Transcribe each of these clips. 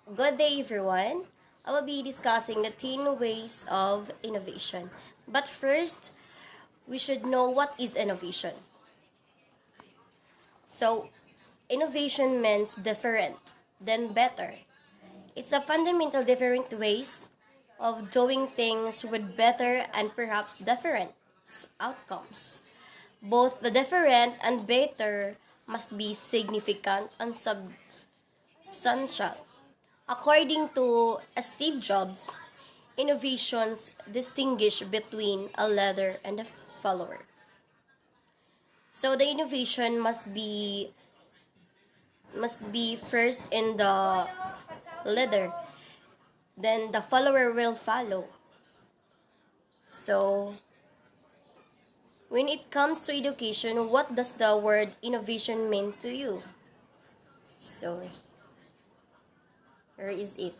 Good day, everyone. I will be discussing the 10 ways of innovation. But first, we should know what is innovation. So, innovation means different, then better. It's a fundamental different ways of doing things with better and perhaps different outcomes. Both the different and better must be significant and substantial. According to Steve Jobs, innovations distinguish between a leader and a follower. So the innovation must be first in the leader, then the follower will follow. So when it comes to education, what does the word innovation mean to you? So here is it.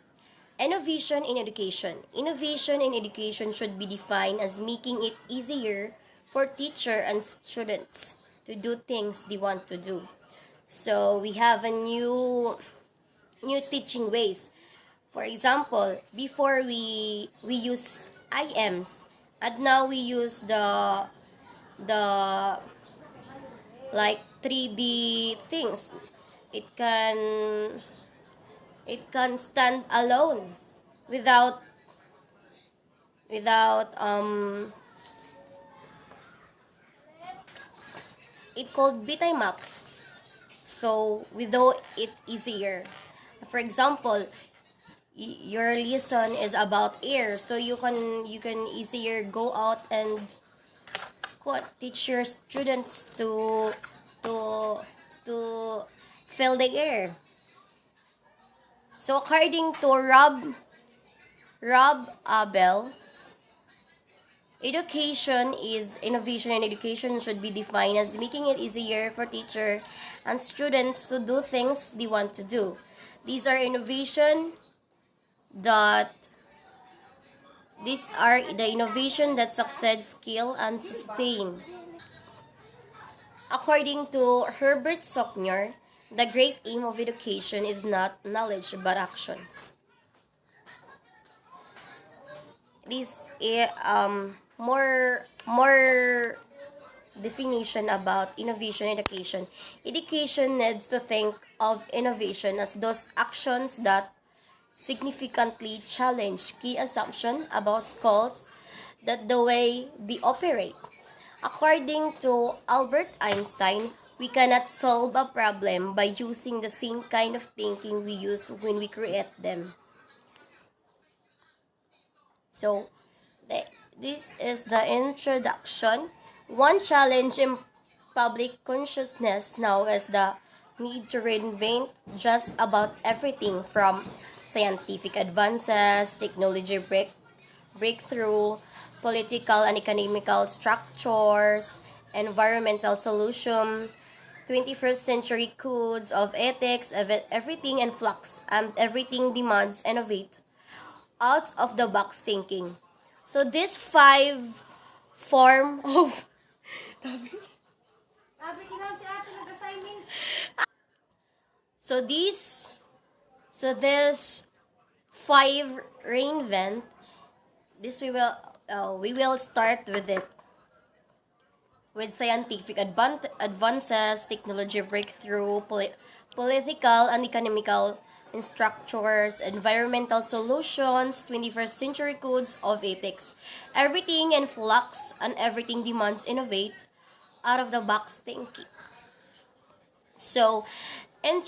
Innovation in education. Innovation in education should be defined as making it easier for teacher and students to do things they want to do. So we have a new teaching ways. For example, before we use IMs, and now we use the like 3D things. It can it can stand alone without without it called bitmaps. So without it easier. For example, your lesson is about air, so you can easier go out and teach your students to to fill the air. So according to Rob Abel, innovation and education should be defined as making it easier for teacher and students to do things they want to do. These are that the innovation that succeed, skill, and sustain. According to Herbert Sockner, the great aim of education is not knowledge but actions. This more definition about innovation education. Education needs to think of innovation as those actions that significantly challenge key assumptions about schools that the way they operate. According to Albert Einstein, we cannot solve a problem by using the same kind of thinking we use when we create them. So, this is the introduction. One challenge in public consciousness now is the need to reinvent just about everything from scientific advances, breakthrough, political and economical structures, environmental solution, 21st century codes of ethics, everything in flux, and everything demands innovate out of the box thinking. So this five form of so these so there's five reinvent. This we will start with it with scientific advances, technology breakthrough, political and economical structures, environmental solutions, 21st century codes of ethics. Everything in flux and everything demands innovate out of the box thinking. So, and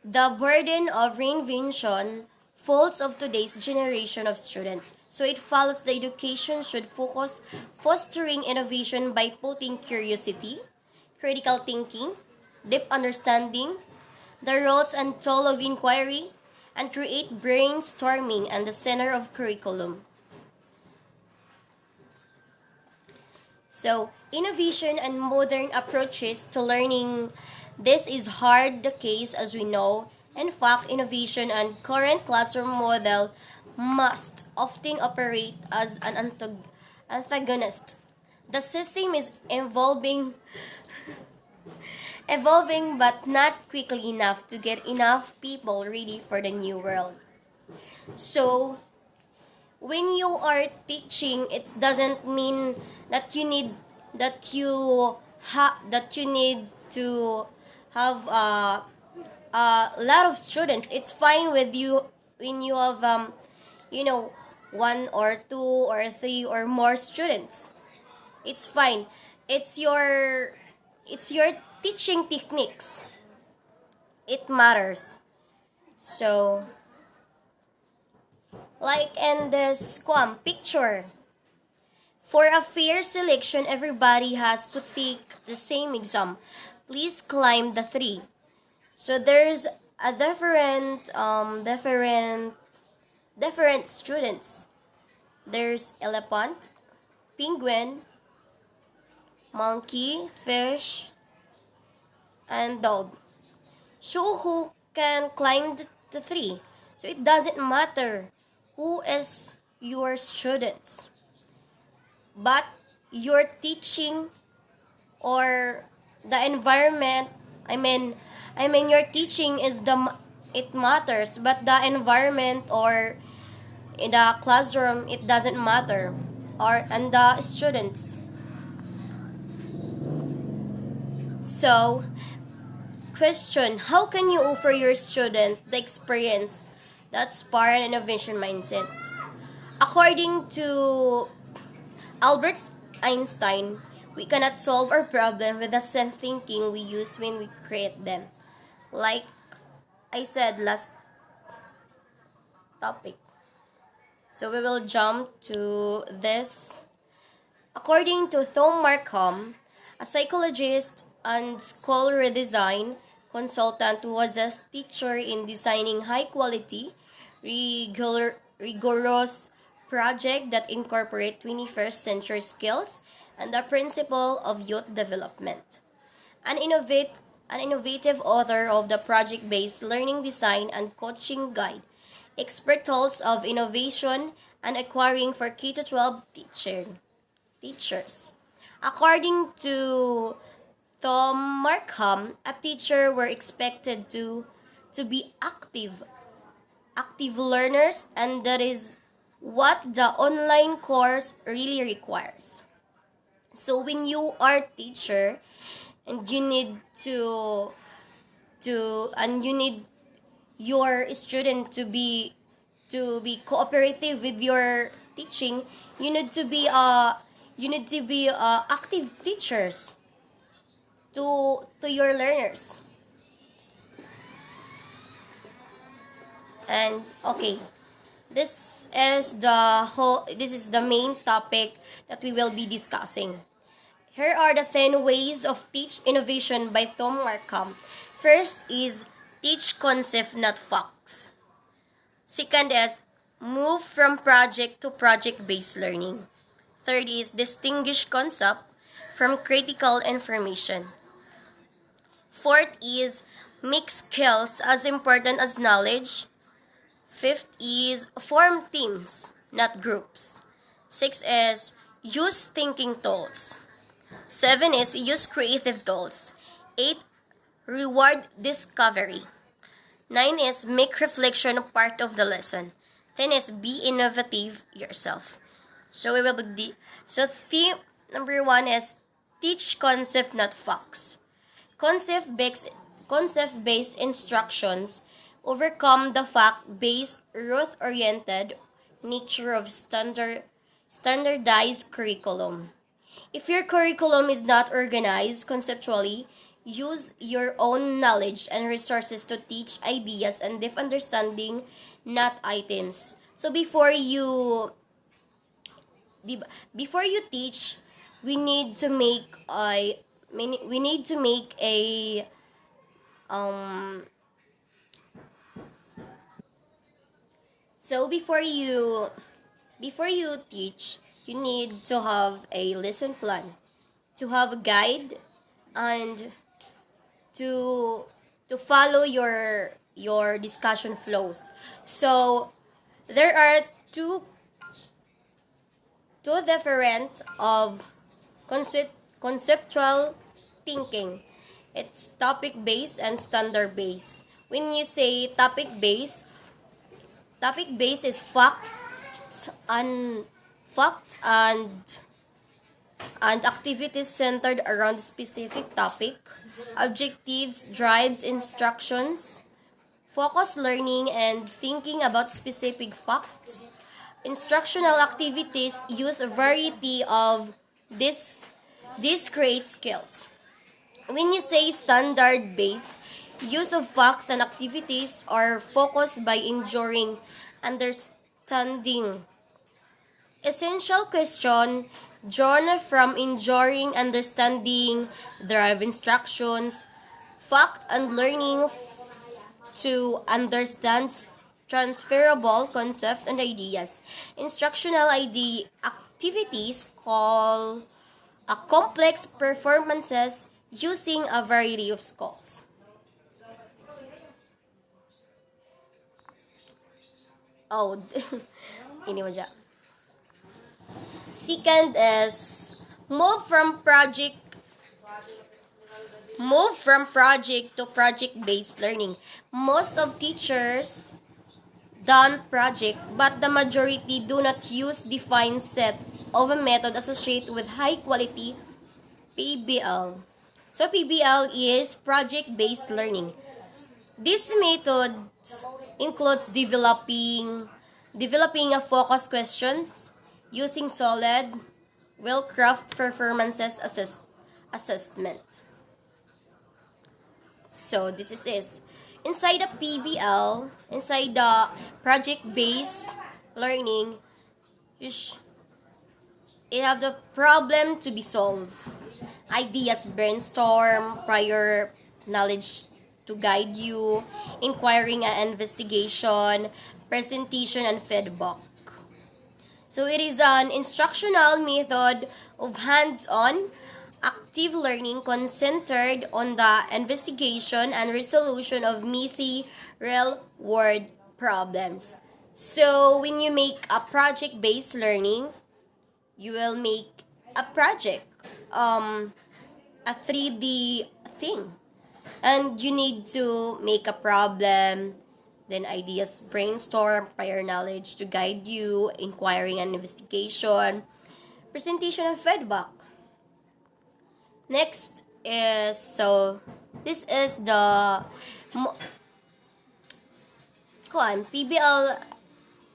the burden of reinvention falls of today's generation of students. So it follows the education should focus fostering innovation by putting curiosity, critical thinking, deep understanding, the roles and toll of inquiry, and create brainstorming at the center of curriculum. So, innovation and modern approaches to learning. This is hard the case as we know. In fact, innovation and current classroom model must often operate as an antagonist. The system is evolving but not quickly enough to get enough people ready for the new world. So when you are teaching, it doesn't mean that you need that you need to have a lot of students. It's fine with you when you have you know, one or two or three or more students. It's fine. It's your it's your teaching techniques. It matters. So like in this picture, for a fair selection, everybody has to take the same exam. Please climb the tree. So there's a different students. There's elephant, penguin, monkey, fish, and dog. So who can climb the tree? So it doesn't matter who is your students, but your teaching or the environment. I mean your teaching is it matters, but the environment or in the classroom it doesn't matter, or and the students. So question: how can you offer your student the experience that spark an innovation mindset? According to Albert Einstein, we cannot solve our problem with the same thinking we use when we create them. Like I said last topic. So we will jump to this. According to Tom Markham, a psychologist and school redesign consultant who was a teacher in designing high quality, rigorous project that incorporate 21st century skills and the principle of youth development. An innovative author of the project-based learning design and coaching guide, expert tools of innovation and acquiring for K-12 teachers. According to Tom Markham, a teacher were expected to be active learners, and that is what the online course really requires. So when you are teacher and you need you need your student to be cooperative with your teaching, you need to be active teachers to your learners. And okay, this is the main topic that we will be discussing. Here are the 10 ways of teach innovation by Tom Markham. First is teach concept, not facts. Second is move from project to project-based learning. Third is distinguish concept from critical information. Fourth is make skills as important as knowledge. Fifth is form teams, not groups. Six is use thinking tools. 7 is use creative tools. 8, reward discovery. 9 is make reflection part of the lesson. 10 is be innovative yourself. So we will be theme number 1 is teach concept, not facts. Concept-based instructions overcome the fact-based, rote-oriented nature of standardized curriculum. If your curriculum is not organized conceptually, use your own knowledge and resources to teach ideas and deep understanding, not items. So before you teach, we need to make a um so before you teach, you need to have a lesson plan, to have a guide, and to follow your discussion flows. So there are two different of conceptual thinking. It's topic based and standard based. When you say topic based, Topic base is fact and activities centered around a specific topic. Objectives drives instructions. Focus learning and thinking about specific facts. Instructional activities use a variety of this create skills. When you say standard base, use of facts and activities are focused by ensuring understanding. Essential question drawn from enduring understanding, drive instructions, fact and learning to understand transferable concepts and ideas. Instructional activities call a complex performances using a variety of skills. Oh, ini mo dyan. Second is move from project to project-based learning. Most of teachers done project, but the majority do not use defined set of a method associated with high quality PBL. So PBL is project-based learning. This method includes developing a focus questions using solid, well-crafted performances assessment. So this is it. Inside the PBL, inside the project-based learning, it have the problem to be solved. Ideas brainstorm, prior knowledge to guide you, inquiring and investigation, presentation and feedback. So it is an instructional method of hands-on active learning concentrated on the investigation and resolution of messy real-world problems. So when you make a project-based learning, you will make a project, a 3D thing. And you need to make a problem, then ideas brainstorm, prior knowledge to guide you, inquiring and investigation, presentation and feedback. Next is, so this is the PBL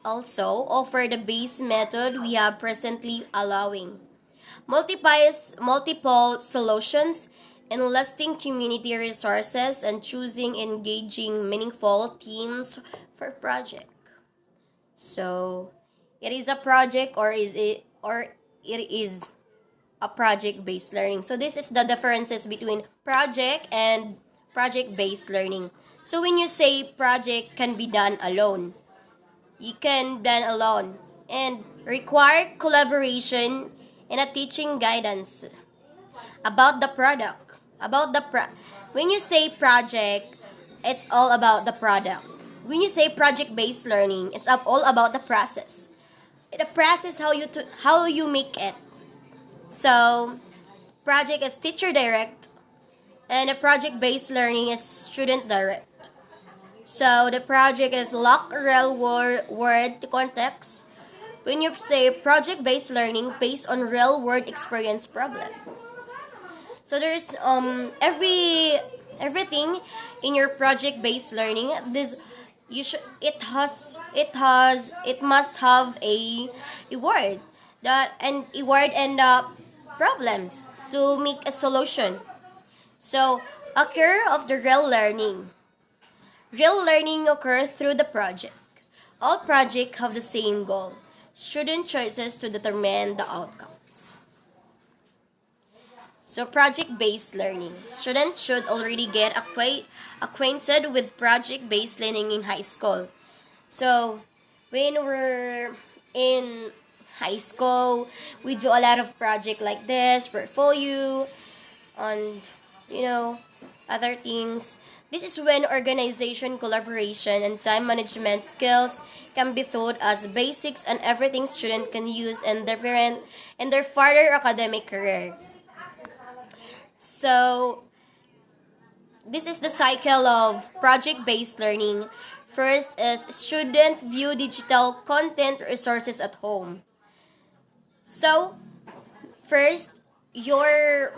also offer the base method we have presently allowing multiple solutions, enlisting community resources, and choosing engaging meaningful themes for project. So it is a project it is a project-based learning. So this is the differences between project and project-based learning. So when you say project can be done alone, you can done alone and require collaboration and a teaching guidance about the product. When you say project, it's all about the product. When you say project-based learning, it's all about the process. The process how you make it. So, project is teacher direct, and the project-based learning is student direct. So, the project is lock real world context. When you say project-based learning based on real world experience problem. So there's everything in your project-based learning. It must have a word and problems to make a solution. So occur of the real learning. Real learning occurs through the project. All projects have the same goal: student choices to determine the outcomes. So project-based learning. Students should already get acquainted with project-based learning in high school. So when we're in high school, we do a lot of project like this, portfolio, and other things. This is when organization, collaboration, and time management skills can be taught as basics and everything student can use in their further academic career. So, this is the cycle of project-based learning. First is student view digital content resources at home. So, first, your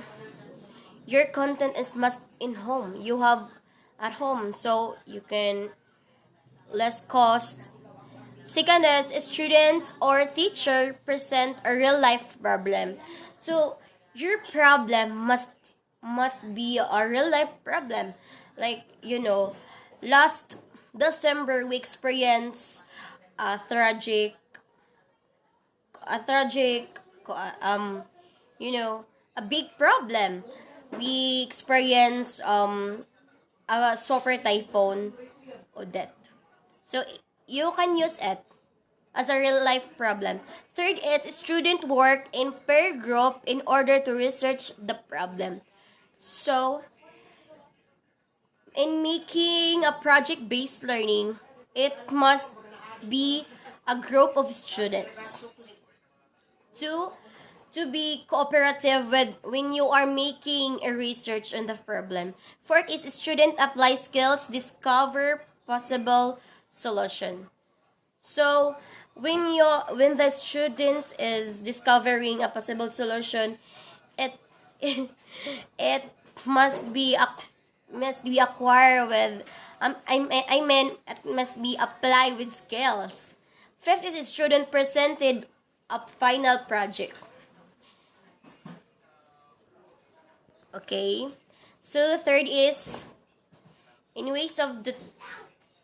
content is must in home. You have at home, so you can less cost. Second is student or teacher present a real life problem. So your problem must be a real life problem. Like, last December we experienced a tragic you know a big problem. We experienced a super typhoon Odette. So you can use it as a real life problem. Third is student work in pair group in order to research the problem. So in making a project based learning, it must be a group of students. Two, to be cooperative with when you are making a research on the problem. Fourth is student apply skills, discover possible solution. So when the student is discovering a possible solution, it it must be acquired with I mean it must be applied with skills. Fifth is student presented a final project. Okay. So third is in ways of the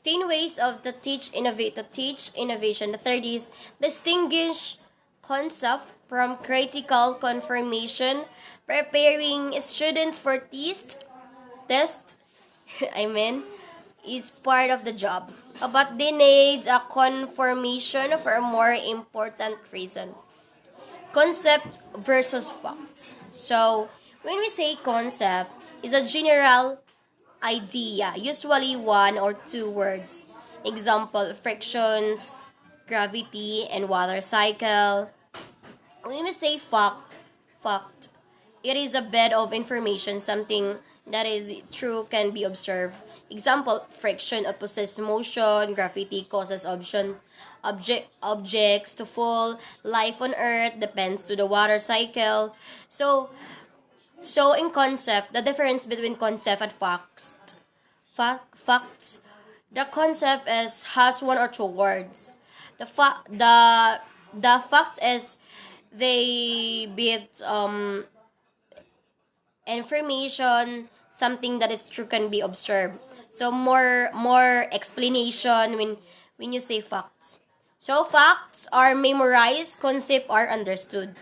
10 ways of the teach innovation. The third is distinguish concept from critical confirmation, preparing students for test I mean is part of the job. But they need a confirmation for a more important reason. Concept versus fact. So when we say concept, is a general idea, usually one or two words. Example, frictions, gravity, and water cycle. When we say fact, it is a bed of information, something that is true can be observed. Example, friction opposes motion, gravity causes objects to fall, life on earth depends to the water cycle. So in concept, the difference between concept and facts, the concept has one or two words. The fact is they bit information, something that is true can be observed. So more explanation when you say facts. So facts are memorized, concept are understood.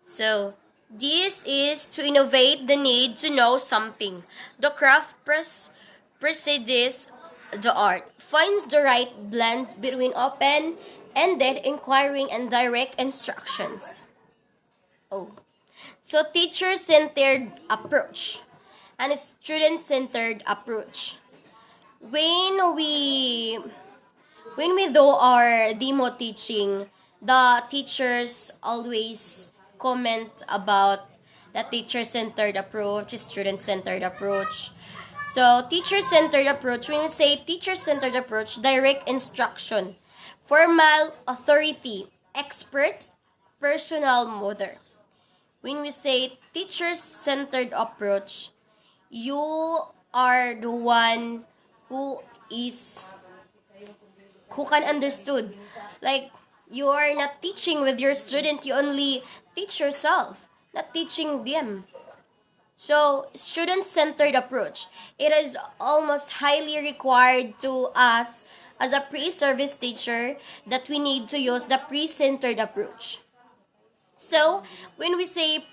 So this is to innovate the need to know something. The craft precedes the art, finds the right blend between open-ended inquiring and direct instructions. Oh. So teacher-centered approach and a student-centered approach. When we do our demo teaching, the teachers always comment about the teacher-centered approach, student-centered approach. So teacher-centered approach, when we say teacher-centered approach, direct instruction, formal authority, expert, personal mother. When we say teacher-centered approach, you are the one who can understood. Like, you are not teaching with your student, you only teach yourself, not teaching them. So, student-centered approach. It is almost highly required to us as a pre-service teacher that we need to use the pre-centered approach. So, when we say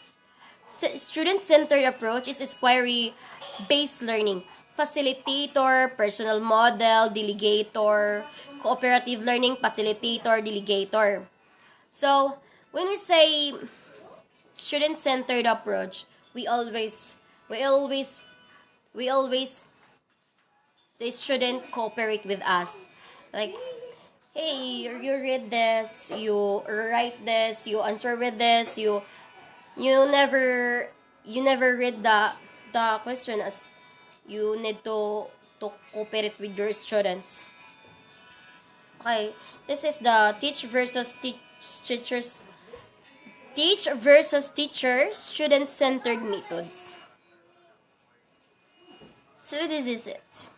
student-centered approach is inquiry-based learning. Facilitator, personal model, delegator, cooperative learning, facilitator, delegator. So, when we say student-centered approach, we always the student cooperate with us. Like, hey, you read this, you write this, you answer with this, you never read the question as you need to to cooperate with your students. Okay, this is the teach versus teacher student-centered methods. So this is it.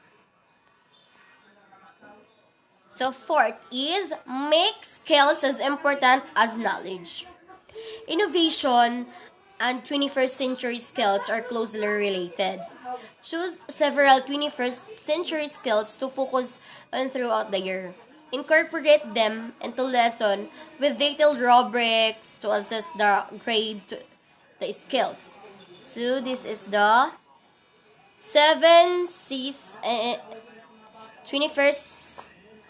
So fourth is make skills as important as knowledge. Innovation and 21st century skills are closely related. Choose several 21st century skills to focus on throughout the year. Incorporate them into lesson with detailed rubrics to assess the grade to the skills. So this is the 7 C's 21st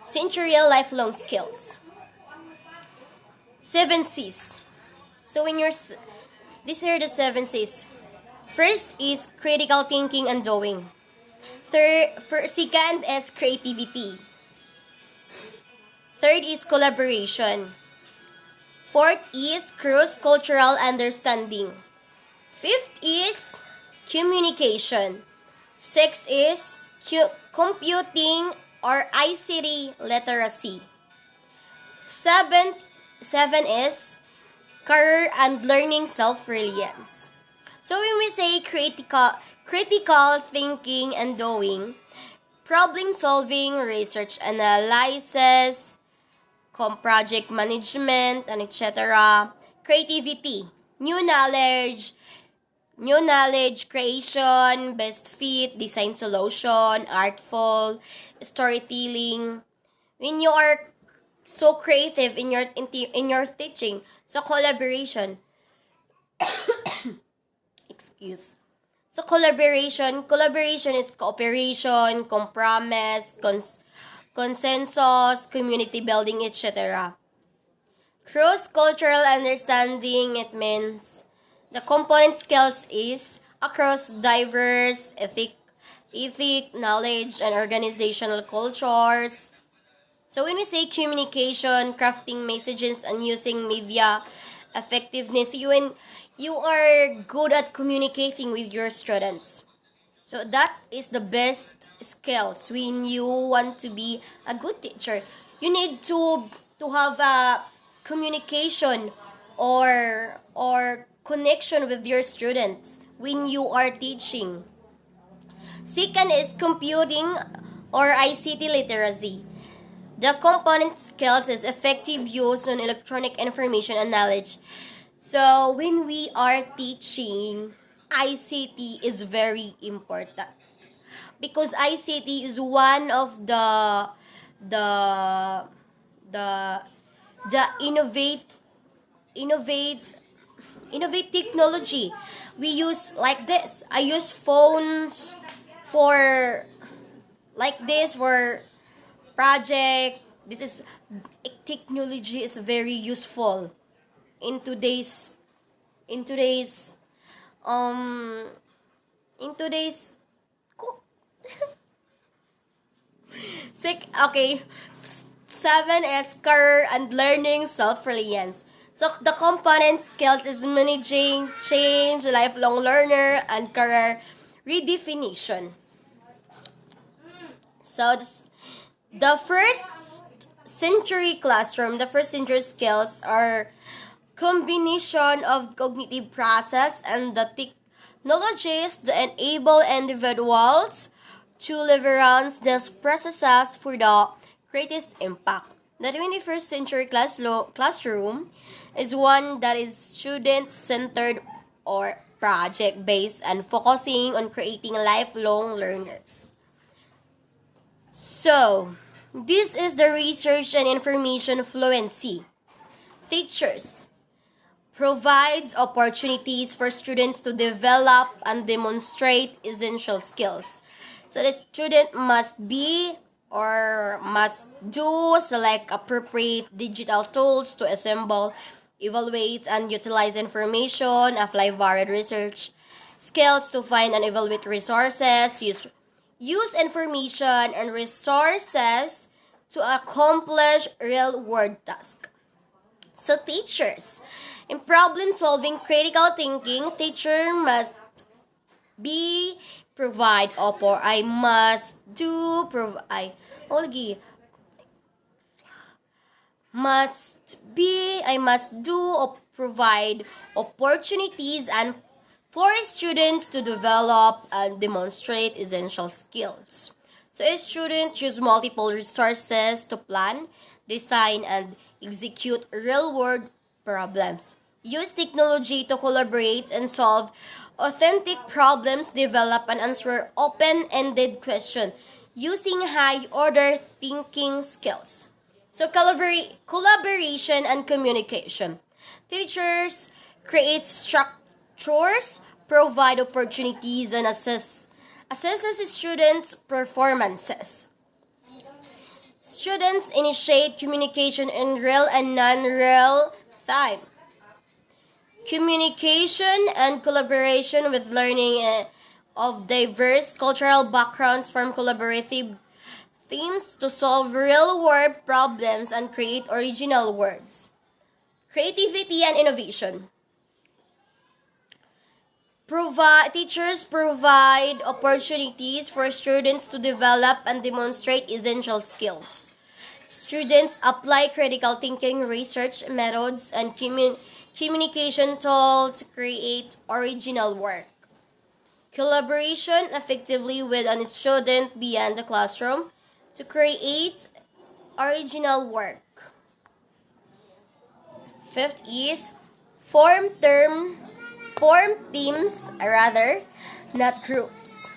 century lifelong skills. 7 C's. So when these are the 7 C's. First is critical thinking and doing. Second is creativity. Third is collaboration. Fourth is cross-cultural understanding. Fifth is communication. Sixth is computing or ICT literacy. Seven is career and learning self-reliance. So when we say critical thinking and doing, problem solving, research analysis, project management, and etc. Creativity, new knowledge creation, best fit, design solution, artful, storytelling. When you are so creative in your teaching, so collaboration. Excuse. So collaboration is cooperation, compromise, consensus, community building, etc. Cross-cultural understanding, it means the component skills is across diverse ethic, knowledge, and organizational cultures. So when we say communication, crafting messages, and using media effectiveness, you are good at communicating with your students. So that is the best skills when you want to be a good teacher. You need to have a communication or connection with your students when you are teaching. Second is computing or ICT literacy. The component skills is effective use on electronic information and knowledge. So when we are teaching, ICT is very important because ICT is one of the innovate technology we use like this. I use phones for like this for project. This is technology is very useful in today's okay. 7 is career and learning self-reliance. So the component skills is managing change, lifelong learner, and career redefinition. So the first century skills are combination of cognitive process and the technologies that enable individuals to leverage these processes for the greatest impact. The 21st century classroom is one that is student-centered or project-based and focusing on creating lifelong learners. So, this is the research and information fluency. Teachers provides opportunities for students to develop and demonstrate essential skills. So the student must select appropriate digital tools to assemble, evaluate, and utilize information, apply varied research skills to find and evaluate resources, use information and resources to accomplish real-world tasks. So teachers, in problem-solving critical thinking, teacher must be provide, or I must do, provide. Olgi, must be, I must do or provide opportunities and for students to develop and demonstrate essential skills. So students use multiple resources to plan, design, and execute real-world problems. Use technology to collaborate and solve authentic problems, develop and answer open-ended questions using high-order thinking skills. So collaboration and communication. Teachers create structures, provide opportunities, and assesses students' performances. Students initiate communication in real and non-real time. Communication and collaboration with learning of diverse cultural backgrounds from collaborative themes to solve real-world problems and create original words. Creativity and innovation. Teachers provide opportunities for students to develop and demonstrate essential skills. Students apply critical thinking, research methods, and communication tools to create original work. Collaboration effectively with a student beyond the classroom to create original work. Fifth is form teams rather, not groups.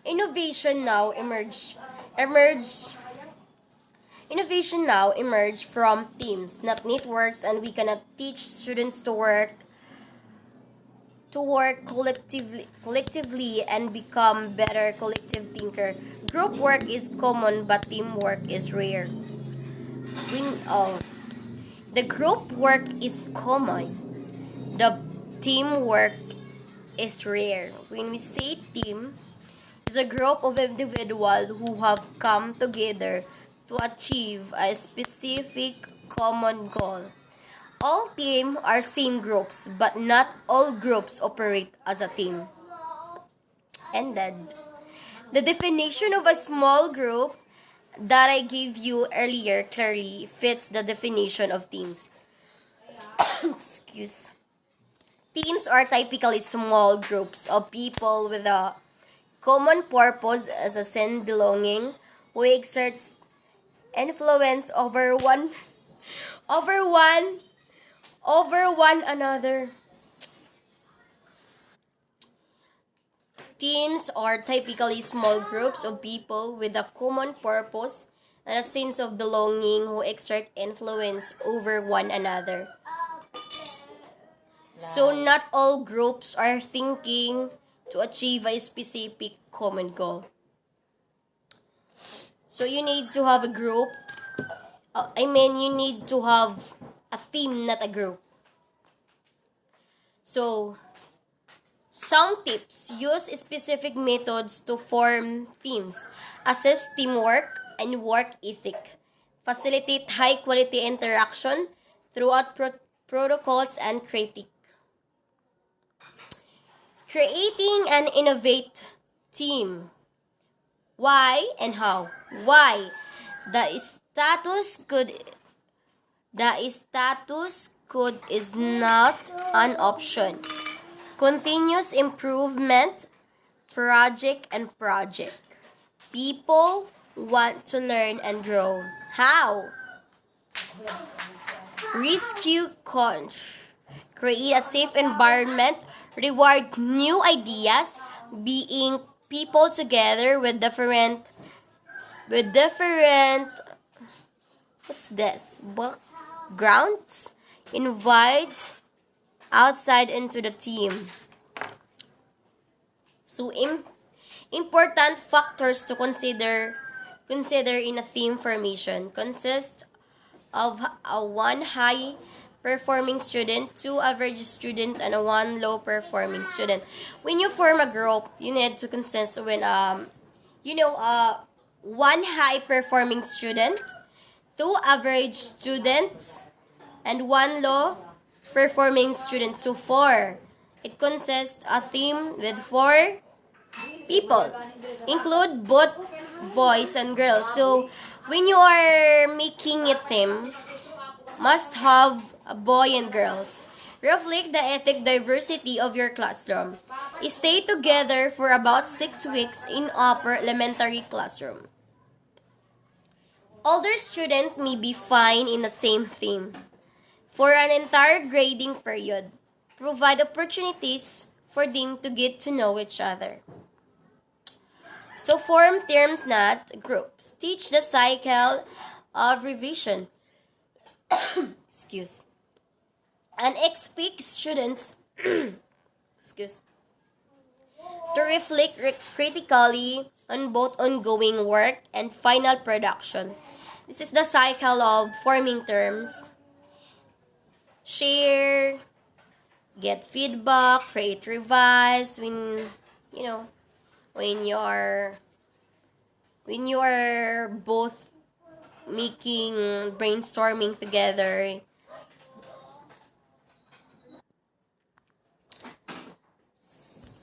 Innovation now emerge from teams, not networks, and we cannot teach students to work collectively and become better collective thinker. Group work is common, but teamwork is rare. The group work is common. The teamwork is rare. When we say team, it's a group of individuals who have come together to achieve a specific common goal. All teams are same groups, but not all groups operate as a team. Ended. The definition of a small group that I gave you earlier clearly fits the definition of teams. Excuse. Teams are typically small groups of people with a common purpose as a sense belonging who exerts influence over one another. Teams are typically small groups of people with a common purpose and a sense of belonging who exert influence over one another. So not all groups are thinking to achieve a specific common goal. So you need to have a group. You need to have a team, not a group. So, some tips. Use specific methods to form teams. Assess teamwork and work ethic. Facilitate high-quality interaction throughout protocols and critique. Creating an innovate team. Why and how? Why? The status code is not an option. Continuous improvement, project. People want to learn and grow. How? Rescue conch. Create a safe environment. Reward new ideas. Being people together with different what's this? Backgrounds. Invite outside into the team. So important factors to consider in a team formation consist of a one high performing student, two average student, and a one low performing student. When you form a group, you need to consist when one high performing student, two average students, and one low performing student. So 4. It consists a team with 4 people. Include both boys and girls. So, when you are making a team, must have a boy and girls. Reflect the ethnic diversity of your classroom. Stay together for about 6 weeks in upper elementary classroom. Older students may be fine in the same theme for an entire grading period. Provide opportunities for them to get to know each other. So form terms, not groups. Teach the cycle of revision. Excuse. And expect students excuse, to reflect critically on both ongoing work and final production. This is the cycle of forming terms. Share, get feedback, create, revise you know when you are both making brainstorming together.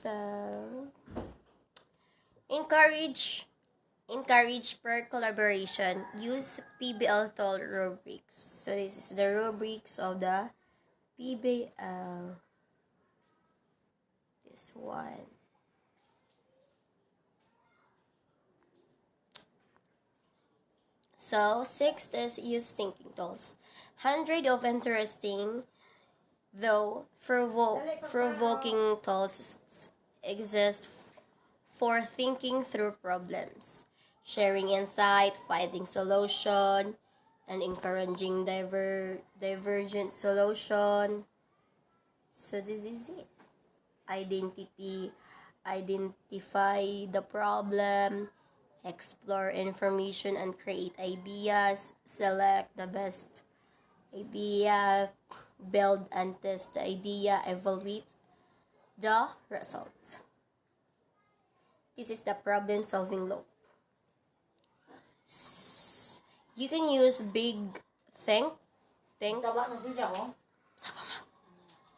So encourage per collaboration. Use PBL tool rubrics. So this is the rubrics of the PBL. This one. So, sixth is use thinking tools. 100 of interesting, though provoking tools exist for thinking through problems, sharing insight, finding solution, and encouraging divergent solution. So this is it. Identify the problem, explore information and create ideas, select the best idea, build and test the idea, evaluate the result. This is the problem solving loop. You can use big think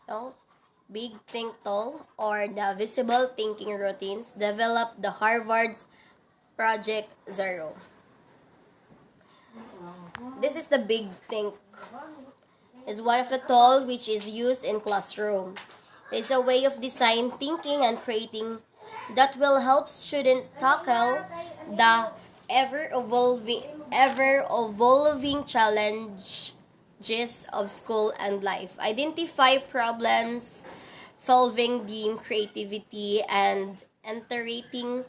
no, big think tool or the visible thinking routines. Develop the Harvard's Project Zero. This is the big think. Is one of the tool which is used in classroom. It is a way of design thinking and creating that will help students tackle the ever evolving challenges of school and life. Identify problems, solving the creativity and iterating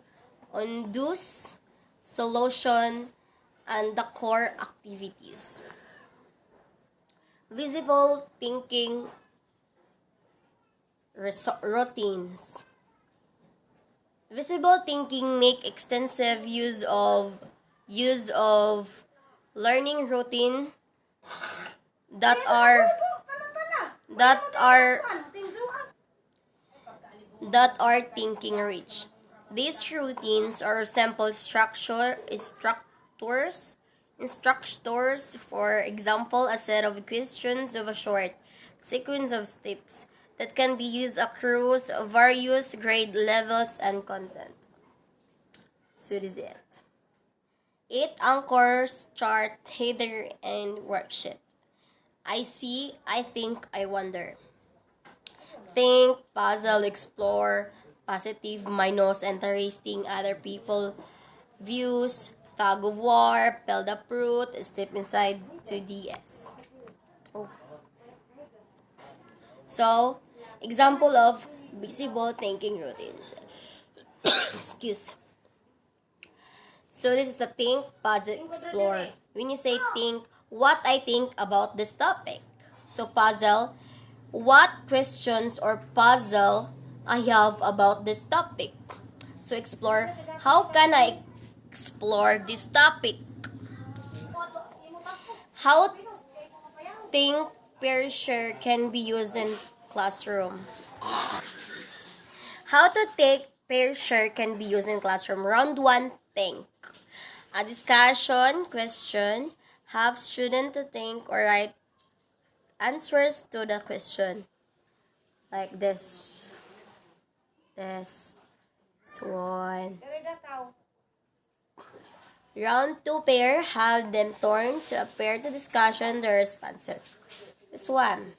on those solution and the core activities. Visible thinking routines. Visible thinking make extensive use of learning routine that are thinking rich. These routines are sample instructors, for example, a set of questions of a short sequence of steps that can be used across various grade levels and content. So this is it. 8 anchors, chart, header, and worksheet. I see, I think, I wonder. Think, puzzle, explore, positive, minus, interesting, other people, views, tug of war, peel the fruit, step inside to DS. Oh. So, example of visible thinking routines. Excuse. So this is the think, puzzle, explore. When you say think, what I think about this topic. So puzzle, what questions or puzzle I have about this topic. So explore, how can I explore this topic? How think pair share can be used in classroom. How to take pair share can be used in classroom. Round 1, think. A discussion question, have students to think or write answers to the question. Like this. So one. Round 2 pair, have them turn to a pair to discussion their responses. This one.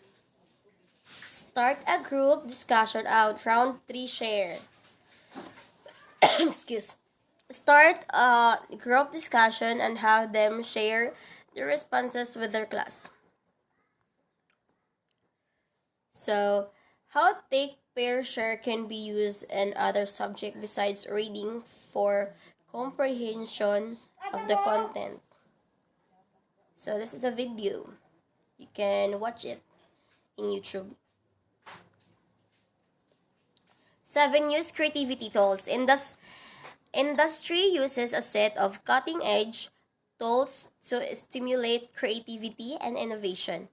Start a group discussion out. Round 3 share. Excuse. Start a group discussion and have them share their responses with their class. So, how take pair share can be used in other subjects besides reading for comprehension of the content. So, this is the video. You can watch it in YouTube. 7. Use creativity tools. Industry uses a set of cutting-edge tools to stimulate creativity and innovation,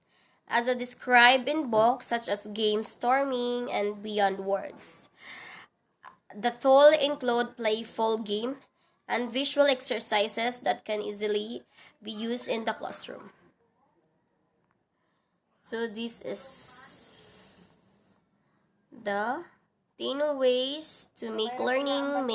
as described in books such as Gamestorming and Beyond Words. The tools include playful game and visual exercises that can easily be used in the classroom. So this is the 10 ways to make learning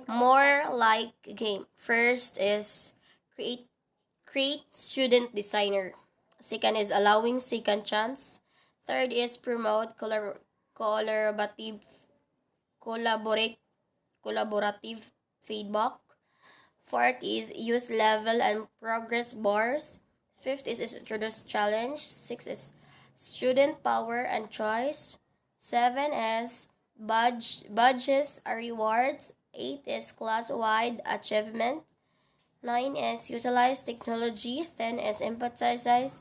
more like a game. First is create student designer. Second is allowing second chance. Third is promote collaborative feedback. Fourth is use level and progress bars. Fifth is introduce challenge. Sixth is student power and choice. 7 is badges are rewards. 8 is class-wide achievement. 9 is utilize technology. 10 is emphasizes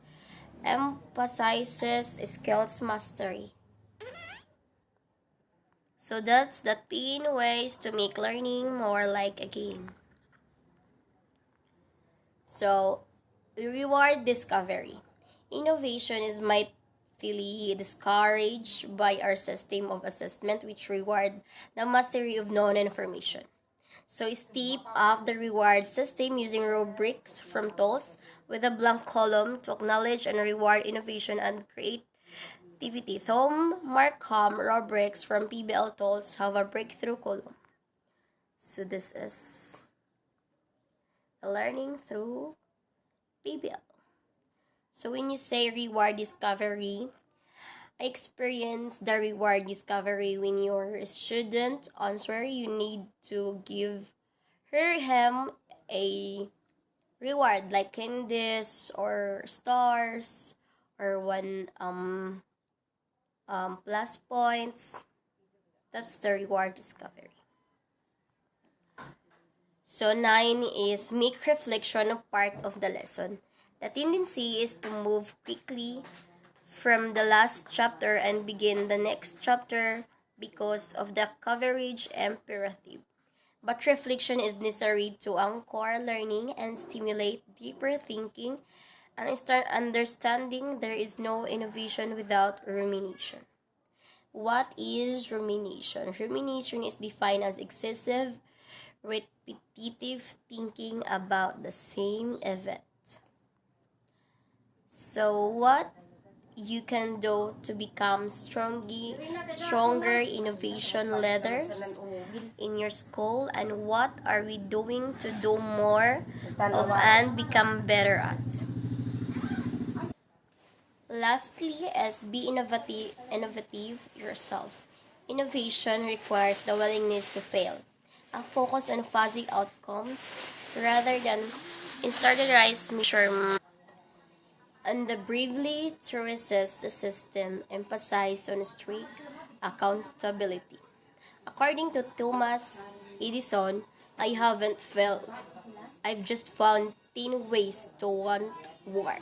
skills mastery. So that's the 10 ways to make learning more like a game. So, reward discovery. Innovation is mightily discouraged by our system of assessment, which reward the mastery of known information. So, step up the reward system using rubrics from tools with a blank column to acknowledge and reward innovation and creativity. Thom Markham rubrics from PBL tools have a breakthrough column. So, this is learning through PBL. So when you say reward discovery, I experience the reward discovery when your student answer, you need to give him a reward like candies or stars or one plus points. That's the reward discovery. So 9 is make reflection a part of the lesson. The tendency is to move quickly from the last chapter and begin the next chapter because of the coverage imperative. But reflection is necessary to anchor learning and stimulate deeper thinking and start understanding. There is no innovation without rumination. What is rumination? Rumination is defined as excessive repetitive thinking about the same event. So what you can do to become stronger innovation leaders in your school, and what are we doing to do more of and become better at? Lastly, is be innovative yourself. Innovation requires the willingness to fail, a focus on fuzzy outcomes rather than standardized measurement, and the bravely to resist the system emphasize on strict accountability. According to Thomas Edison, I haven't failed. I've just found 10 ways to want work.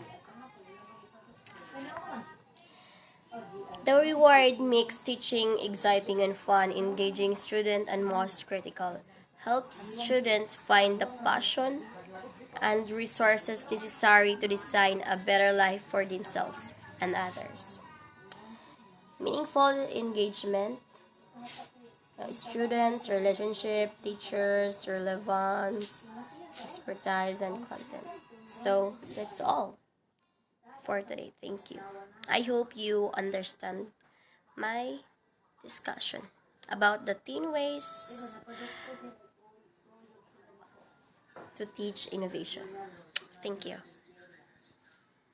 The reward makes teaching exciting and fun, engaging student, and most critical, helps students find the passion and resources necessary to design a better life for themselves and others. Meaningful engagement, students, relationship, teachers, relevance, expertise, and content. So that's all for today. Thank you. I hope you understand my discussion. about the 10 ways to teach innovation. Thank you.